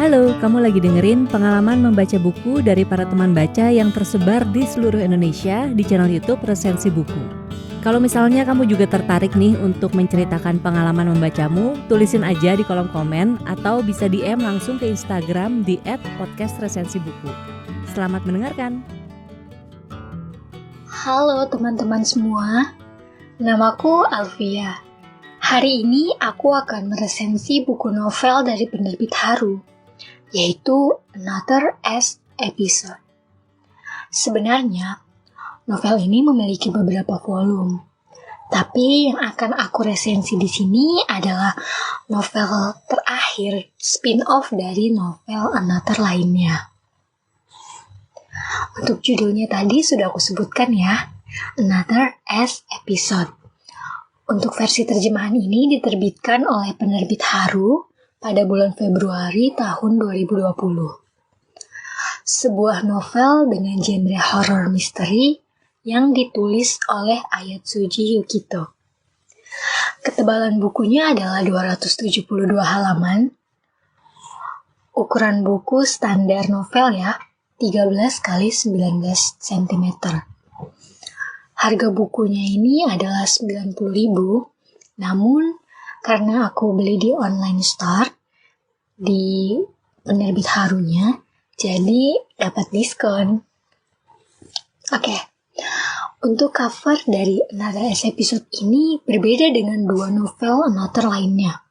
Halo, kamu lagi dengerin pengalaman membaca buku dari para teman baca yang tersebar di seluruh Indonesia di channel YouTube Resensi Buku. Kalau misalnya kamu juga tertarik nih untuk menceritakan pengalaman membacamu, tulisin aja di kolom komen atau bisa DM langsung ke Instagram di @podcastresensibuku. Selamat mendengarkan. Halo teman-teman semua, namaku Alfia. Hari ini aku akan meresensi buku novel dari penerbit Haru, yaitu Another S Episode. Sebenarnya, novel ini memiliki beberapa volume, tapi yang akan aku resensi di sini adalah novel terakhir spin-off dari novel Another lainnya. Untuk judulnya tadi sudah aku sebutkan ya, Another S Episode. Untuk versi terjemahan ini diterbitkan oleh penerbit Haru pada bulan Februari tahun 2020. Sebuah novel dengan genre horror misteri yang ditulis oleh Ayatsuji Yukito. Ketebalan bukunya adalah 272 halaman. Ukuran buku standar novel ya, 13 x 19 cm. Harga bukunya ini adalah 90.000, namun karena aku beli di online store di penerbit Harunya, jadi dapat diskon. Oke, untuk cover dari Another S Episode ini berbeda dengan dua novel Another lainnya.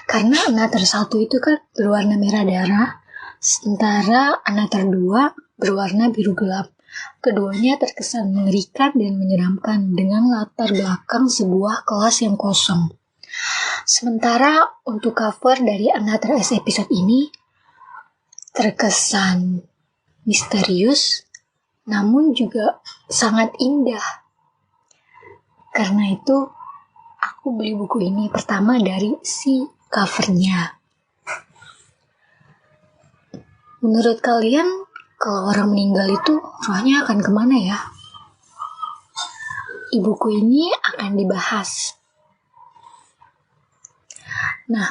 Karena Another 1 itu kan berwarna merah darah, sementara Another 2 berwarna biru gelap. Keduanya terkesan mengerikan dan menyeramkan dengan latar belakang sebuah kelas yang kosong. Sementara untuk cover dari Another S Episode ini terkesan misterius, namun juga sangat indah. Karena itu, aku beli buku ini pertama dari si covernya. Menurut kalian, kalau orang meninggal itu rohnya akan kemana ya? Di buku ini akan dibahas. Nah,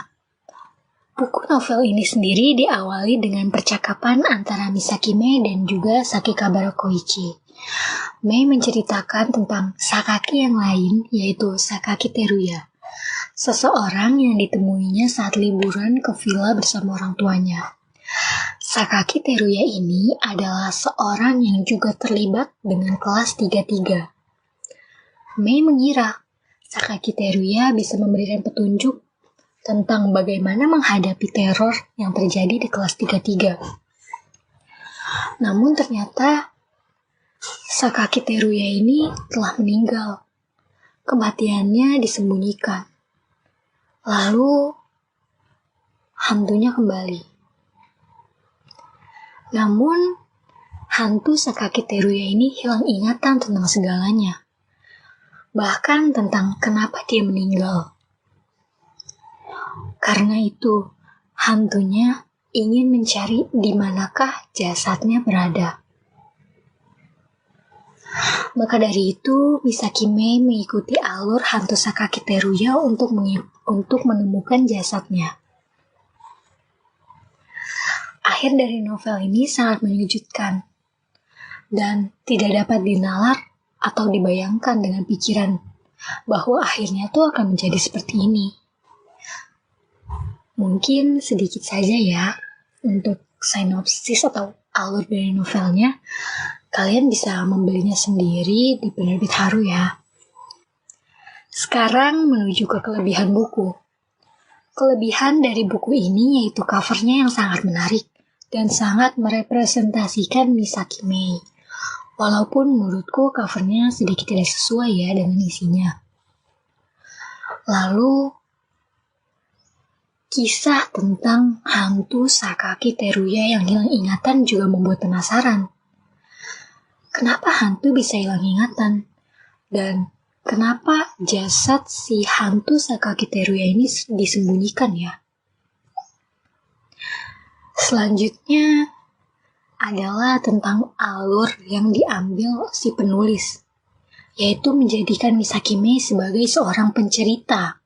buku novel ini sendiri diawali dengan percakapan antara Misaki Mei dan juga Sakikabara Koichi. Mei menceritakan tentang Sakaki yang lain, yaitu Sakaki Teruya, seseorang yang ditemuinya saat liburan ke villa bersama orang tuanya. Sakaki Teruya ini adalah seorang yang juga terlibat dengan kelas 33. Mei mengira Sakaki Teruya bisa memberikan petunjuk tentang bagaimana menghadapi teror yang terjadi di kelas 33. Namun ternyata Sakaki Teruya ini telah meninggal. Kematiannya disembunyikan. Lalu hantunya kembali. Namun, hantu Sakaki Teruya ini hilang ingatan tentang segalanya. Bahkan tentang kenapa dia meninggal. Karena itu, hantunya ingin mencari di manakah jasadnya berada. Maka dari itu, Misaki Mei mengikuti alur hantu Sakaki Teruya untuk menemukan jasadnya. Akhir dari novel ini sangat mengejutkan dan tidak dapat dinalar atau dibayangkan dengan pikiran bahwa akhirnya tuh akan menjadi seperti ini. Mungkin sedikit saja ya untuk sinopsis atau alur dari novelnya. Kalian bisa membelinya sendiri di penerbit Haru ya. Sekarang menuju ke kelebihan buku. Kelebihan dari buku ini yaitu covernya yang sangat menarik dan sangat merepresentasikan Misaki Mei. Walaupun menurutku covernya sedikit tidak sesuai ya dengan isinya. Lalu, kisah tentang hantu Sakaki Teruya yang hilang ingatan juga membuat penasaran. Kenapa hantu bisa hilang ingatan? Dan kenapa jasad si hantu Sakaki Teruya ini disembunyikan ya? Selanjutnya adalah tentang alur yang diambil si penulis, yaitu menjadikan Misaki Mei sebagai seorang pencerita.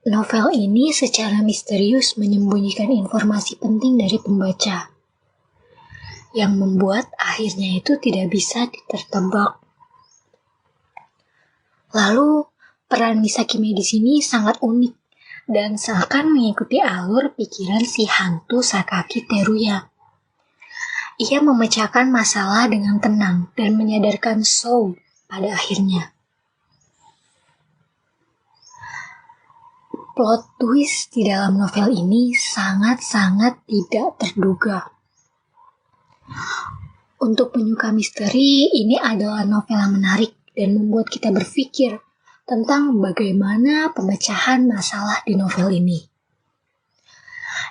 Novel ini secara misterius menyembunyikan informasi penting dari pembaca, yang membuat akhirnya itu tidak bisa ditertebak. Lalu, peran Misaki di sini sangat unik dan seakan mengikuti alur pikiran si hantu Sakaki Teruya. Ia memecahkan masalah dengan tenang dan menyadarkan Sou pada akhirnya. Plot twist di dalam novel ini sangat-sangat tidak terduga. Untuk penyuka misteri, ini adalah novel yang menarik dan membuat kita berpikir tentang bagaimana pemecahan masalah di novel ini.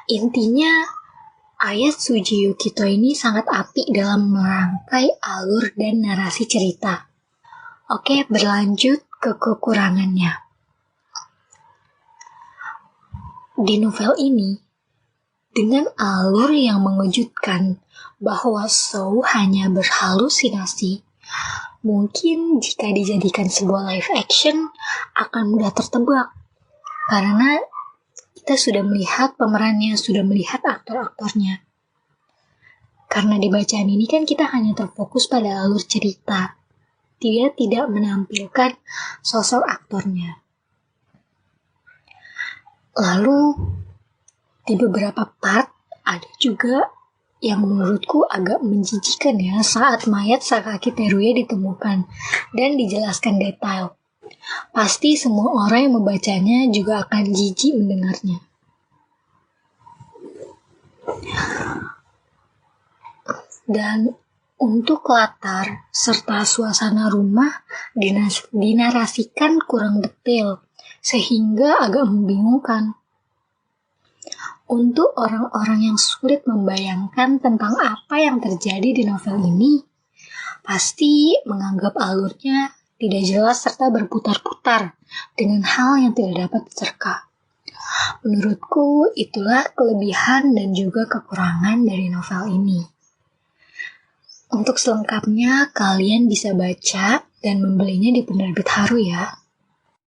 Intinya, ayat Suji Yukito ini sangat apik dalam merangkai alur dan narasi cerita. Oke, berlanjut ke kekurangannya. Di novel ini, dengan alur yang mengejutkan bahwa Sou hanya berhalusinasi, mungkin jika dijadikan sebuah live action akan mudah tertebak. Karena kita sudah melihat pemerannya, sudah melihat aktor-aktornya. Karena di bacaan ini kan kita hanya terfokus pada alur cerita. Dia tidak menampilkan sosok aktornya. Lalu, di beberapa part ada juga yang menurutku agak menjijikan ya saat mayat Sakaki Teruya ditemukan dan dijelaskan detail. Pasti semua orang yang membacanya juga akan jijik mendengarnya. Dan untuk latar serta suasana rumah dinarasikan kurang detail sehingga agak membingungkan. Untuk orang-orang yang sulit membayangkan tentang apa yang terjadi di novel ini, pasti menganggap alurnya tidak jelas serta berputar-putar dengan hal yang tidak dapat diterka. Menurutku itulah kelebihan dan juga kekurangan dari novel ini. Untuk selengkapnya kalian bisa baca dan membelinya di penerbit Haru ya.